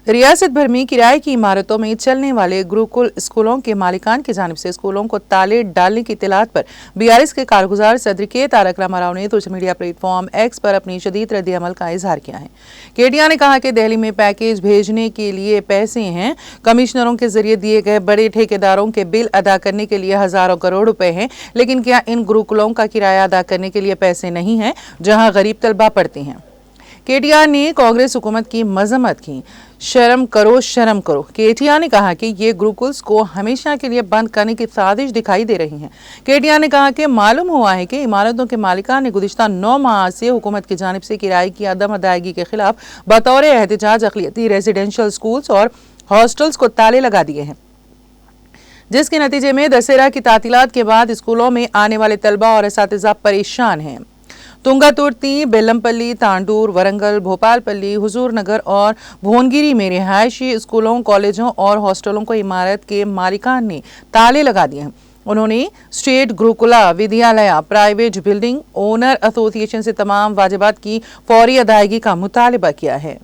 रियासत भर में किराए की इमारतों में चलने वाले गुरुकुल स्कूलों के मालिकान की जानिब से स्कूलों को ताले डालने की इत्तलात पर बीआरएस के कारगुजार सदर के तारक रामाराव ने सोशल मीडिया प्लेटफॉर्म एक्स पर अपनी शदीद रद्द अमल का इजहार किया है। केटीआर ने कहा कि दिल्ली में पैकेज भेजने के लिए पैसे हैं, कमिश्नरों के जरिए दिए गए बड़े ठेकेदारों के बिल अदा करने के लिए हजारों करोड़ रुपए हैं, लेकिन क्या इन गुरुकुलों का किराया अदा करने के लिए पैसे नहीं हैं जहां गरीब तलबा पढ़ते हैं। केटीआर ने कांग्रेस हुकूमत की मजम्मत की। शर्म करो, शर्म करो। केटीआर ने कहा कि ये गुरुकुल्स को हमेशा के लिए बंद करने की साजिश दिखाई दे रही है। केटीआर ने कहा कि मालूम हुआ है कि इमारतों के मालिकान ने गुज़िश्ता 9 माह से हुकूमत की जानिब से किराए की अदम अदायगी के खिलाफ बतौर एहतजाज अक़लियती रेजिडेंशियल स्कूल्स और हॉस्टल्स को ताले लगा दिए हैं, जिसके नतीजे में दशहरा की तातीलात के बाद स्कूलों में आने वाले तलबा और असातिज़ा परेशान हैं। तुंगातुर्ती, बेलमपल्ली, तांडूर, वरंगल, भोपालपल्ली, हुजूरनगर और भुवनगिरी में रिहायशी स्कूलों, कॉलेजों और हॉस्टलों को इमारत के मालिकान ने ताले लगा दिए हैं। उन्होंने स्टेट गुरुकुला विद्यालय प्राइवेट बिल्डिंग ओनर एसोसिएशन से तमाम वाजिबात की फौरी अदायगी का मुतालबा किया है।